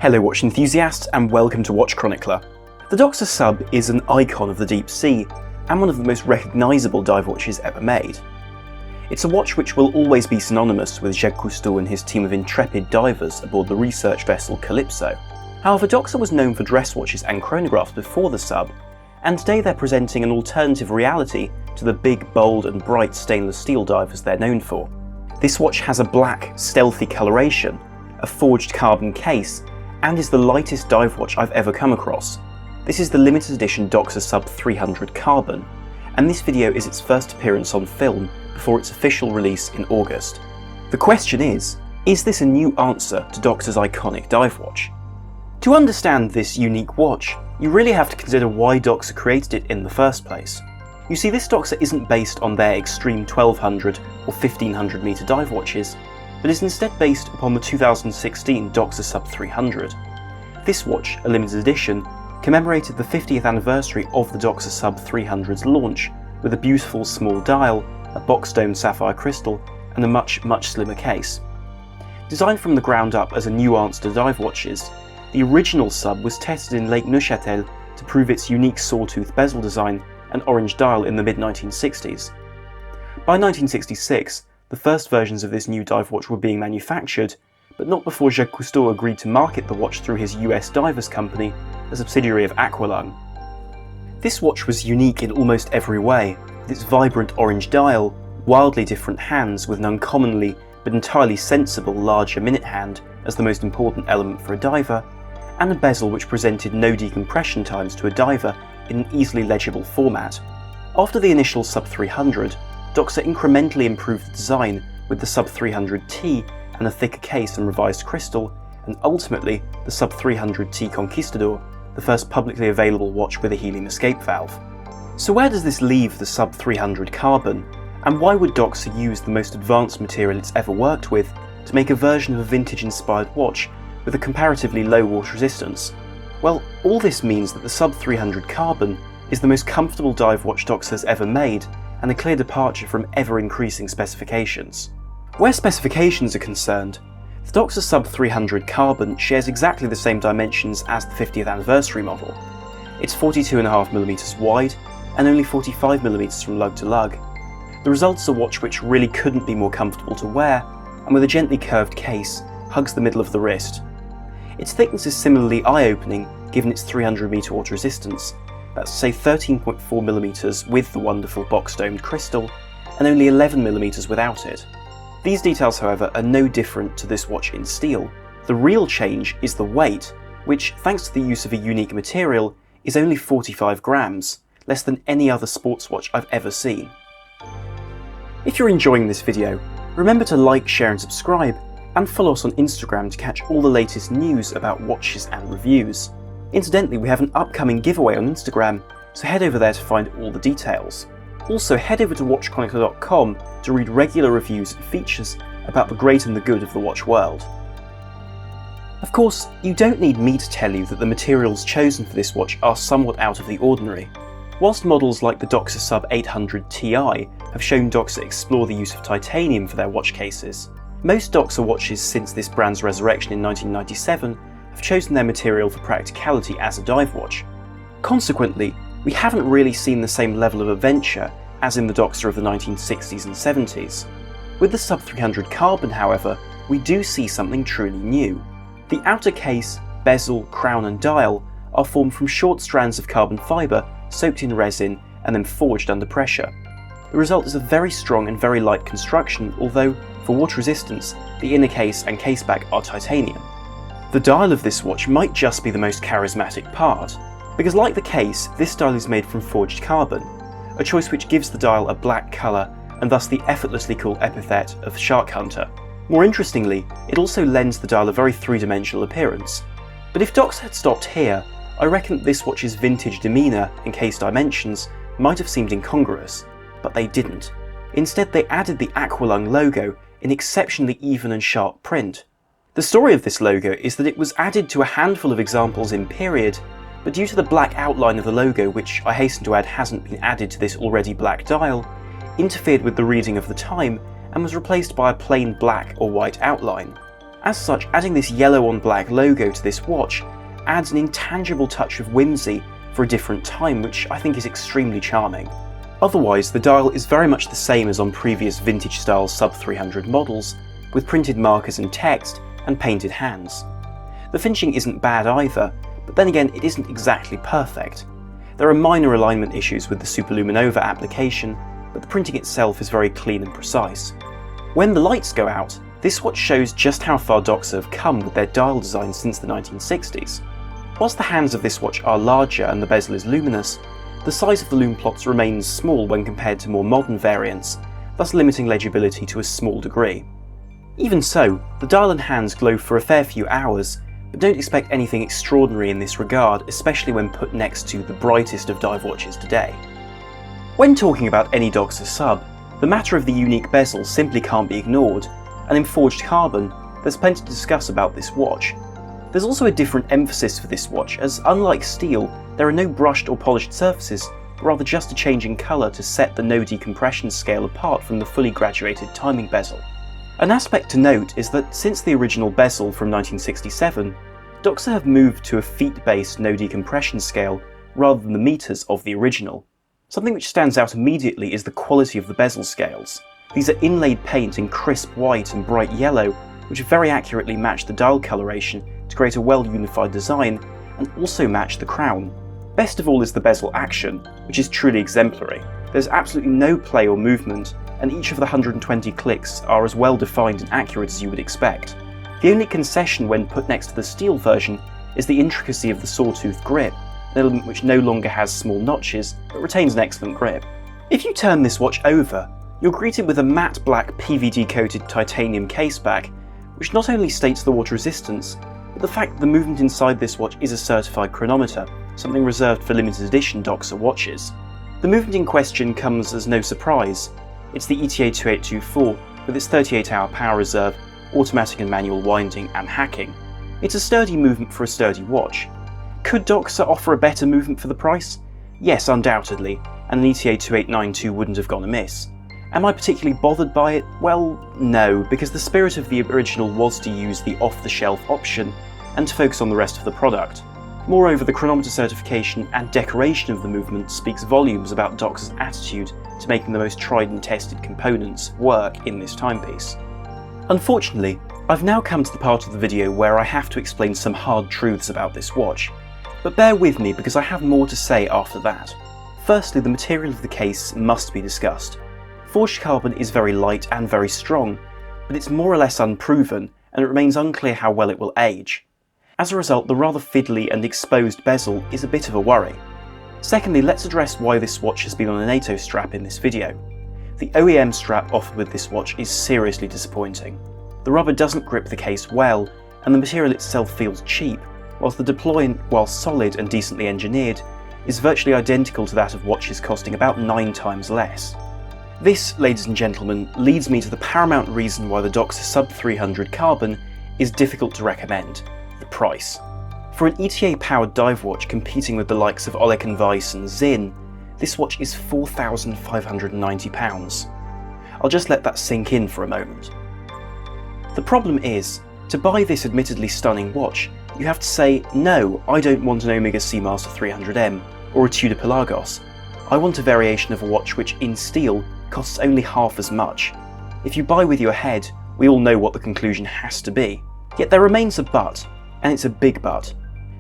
Hello watch enthusiasts and welcome to Watch Chronicler. The Doxa SUB is an icon of the deep sea and one of the most recognisable dive watches ever made. It's a watch which will always be synonymous with Jacques Cousteau and his team of intrepid divers aboard the research vessel Calypso. However, Doxa was known for dress watches and chronographs before the SUB, and today they're presenting an alternative reality to the big, bold and bright stainless steel divers they're known for. This watch has a black, stealthy coloration, a forged carbon case, and is the lightest dive watch I've ever come across. This is the limited edition Doxa SUB 300 Carbon, and this video is its first appearance on film before its official release in August. The question is this a new answer to Doxa's iconic dive watch? To understand this unique watch, you really have to consider why Doxa created it in the first place. You see, this Doxa isn't based on their extreme 1200 or 1500 meter dive watches, but is instead based upon the 2016 Doxa SUB 300. This watch, a limited edition, commemorated the 50th anniversary of the Doxa SUB 300's launch with a beautiful small dial, a box-domed sapphire crystal, and a much slimmer case. Designed from the ground up as a new answer to dive watches, the original SUB was tested in Lake Neuchâtel to prove its unique sawtooth bezel design and orange dial in the mid-1960s. By 1966, the first versions of this new dive watch were being manufactured, but not before Jacques Cousteau agreed to market the watch through his US divers company, a subsidiary of Aqua Lung. This watch was unique in almost every way, with its vibrant orange dial, wildly different hands with an uncommonly but entirely sensible larger minute hand as the most important element for a diver, and a bezel which presented no decompression times to a diver in an easily legible format. After the initial SUB 300, Doxa incrementally improved the design with the SUB 300T and a thicker case and revised crystal, and ultimately the SUB 300T Conquistador, the first publicly available watch with a helium escape valve. So where does this leave the SUB 300 Carbon, and why would Doxa use the most advanced material it's ever worked with to make a version of a vintage-inspired watch with a comparatively low water resistance? Well, all this means that the SUB 300 Carbon is the most comfortable dive watch Doxa has ever made, and a clear departure from ever-increasing specifications. Where specifications are concerned, the Doxa SUB 300 Carbon shares exactly the same dimensions as the 50th anniversary model. It's 42.5mm wide and only 45mm from lug to lug. The result is a watch which really couldn't be more comfortable to wear, and with a gently curved case, hugs the middle of the wrist. Its thickness is similarly eye-opening given its 300m water resistance, that's to say 13.4mm with the wonderful box-domed crystal, and only 11mm without it. These details, however, are no different to this watch in steel. The real change is the weight, which, thanks to the use of a unique material, is only 45 grams, less than any other sports watch I've ever seen. If you're enjoying this video, remember to like, share and subscribe, and follow us on Instagram to catch all the latest news about watches and reviews. Incidentally, we have an upcoming giveaway on Instagram, so head over there to find all the details. Also, head over to watchchronicler.com to read regular reviews and features about the great and the good of the watch world. Of course, you don't need me to tell you that the materials chosen for this watch are somewhat out of the ordinary. Whilst models like the Doxa SUB 800 Ti have shown Doxa explore the use of titanium for their watch cases, most Doxa watches since this brand's resurrection in 1997 have chosen their material for practicality as a dive watch. Consequently, we haven't really seen the same level of adventure as in the Doxa of the 1960s and 70s. With the SUB 300 Carbon, however, we do see something truly new. The outer case, bezel, crown and dial are formed from short strands of carbon fibre soaked in resin and then forged under pressure. The result is a very strong and very light construction, although, for water resistance, the inner case and caseback are titanium. The dial of this watch might just be the most charismatic part, because like the case, this dial is made from forged carbon, a choice which gives the dial a black colour and thus the effortlessly cool epithet of Shark Hunter. More interestingly, it also lends the dial a very three-dimensional appearance. But if Doxa had stopped here, I reckon that this watch's vintage demeanour and case dimensions might have seemed incongruous, but they didn't. Instead, they added the Aqua Lung logo in exceptionally even and sharp print. The story of this logo is that it was added to a handful of examples in period, but due to the black outline of the logo, which I hasten to add hasn't been added to this already black dial, interfered with the reading of the time and was replaced by a plain black or white outline. As such, adding this yellow on black logo to this watch adds an intangible touch of whimsy for a different time, which I think is extremely charming. Otherwise, the dial is very much the same as on previous vintage style sub 300 models, with printed markers and text and painted hands. The finishing isn't bad either, but then again it isn't exactly perfect. There are minor alignment issues with the Superluminova application, but the printing itself is very clean and precise. When the lights go out, this watch shows just how far Doxa have come with their dial design since the 1960s. Whilst the hands of this watch are larger and the bezel is luminous, the size of the lume plots remains small when compared to more modern variants, thus limiting legibility to a small degree. Even so, the dial and hands glow for a fair few hours, but don't expect anything extraordinary in this regard, especially when put next to the brightest of dive watches today. When talking about any Doxa sub, the matter of the unique bezel simply can't be ignored, and in forged carbon, there's plenty to discuss about this watch. There's also a different emphasis for this watch, as unlike steel, there are no brushed or polished surfaces, but rather just a change in colour to set the no decompression scale apart from the fully graduated timing bezel. An aspect to note is that since the original bezel from 1967, Doxa have moved to a feet-based no decompression scale rather than the meters of the original. Something which stands out immediately is the quality of the bezel scales. These are inlaid paint in crisp white and bright yellow, which very accurately match the dial coloration to create a well-unified design, and also match the crown. Best of all is the bezel action, which is truly exemplary. There's absolutely no play or movement, and each of the 120 clicks are as well defined and accurate as you would expect. The only concession when put next to the steel version is the intricacy of the sawtooth grip, an element which no longer has small notches, but retains an excellent grip. If you turn this watch over, you're greeted with a matte black PVD-coated titanium caseback, which not only states the water resistance, but the fact that the movement inside this watch is a certified chronometer, something reserved for limited edition Doxa watches. The movement in question comes as no surprise. It's the ETA 2824 with its 38-hour power reserve, automatic and manual winding and hacking. It's a sturdy movement for a sturdy watch. Could Doxa offer a better movement for the price? Yes, undoubtedly, and an ETA 2892 wouldn't have gone amiss. Am I particularly bothered by it? Well, no, because the spirit of the original was to use the off-the-shelf option and to focus on the rest of the product. Moreover, the chronometer certification and decoration of the movement speaks volumes about Doxa's attitude to making the most tried and tested components work in this timepiece. Unfortunately, I've now come to the part of the video where I have to explain some hard truths about this watch, but bear with me because I have more to say after that. Firstly, the material of the case must be discussed. Forged carbon is very light and very strong, but it's more or less unproven, and it remains unclear how well it will age. As a result, the rather fiddly and exposed bezel is a bit of a worry. Secondly, let's address why this watch has been on a NATO strap in this video. The OEM strap offered with this watch is seriously disappointing. The rubber doesn't grip the case well, and the material itself feels cheap, whilst the deployment, while solid and decently engineered, is virtually identical to that of watches costing about 9 times less. This, ladies and gentlemen, leads me to the paramount reason why the Doxa Sub 300 Carbon is difficult to recommend: the price. For an ETA-powered dive watch competing with the likes of Oleg & Weiss and Zinn, this watch is £4,590. I'll just let that sink in for a moment. The problem is, to buy this admittedly stunning watch, you have to say, no, I don't want an Omega Seamaster 300M or a Tudor Pelagos. I want a variation of a watch which, in steel, costs only half as much. If you buy with your head, we all know what the conclusion has to be. Yet there remains a but, and it's a big but.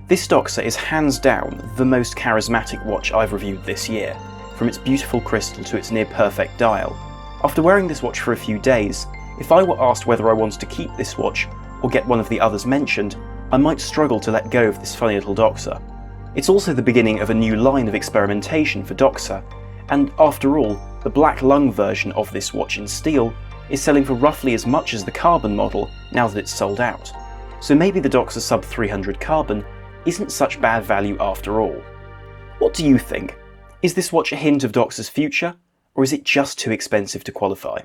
This Doxa is hands down the most charismatic watch I've reviewed this year, from its beautiful crystal to its near-perfect dial. After wearing this watch for a few days, if I were asked whether I wanted to keep this watch or get one of the others mentioned, I might struggle to let go of this funny little Doxa. It's also the beginning of a new line of experimentation for Doxa, and after all, the Black Lung version of this watch in steel is selling for roughly as much as the carbon model now that it's sold out. So maybe the Doxa Sub 300 Carbon isn't such bad value after all. What do you think? Is this watch a hint of Doxa's future, or is it just too expensive to qualify?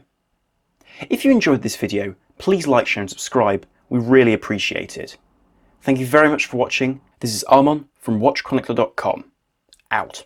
If you enjoyed this video, please like, share and subscribe, we really appreciate it. Thank you very much for watching. This is Armon from WatchChronicler.com. Out.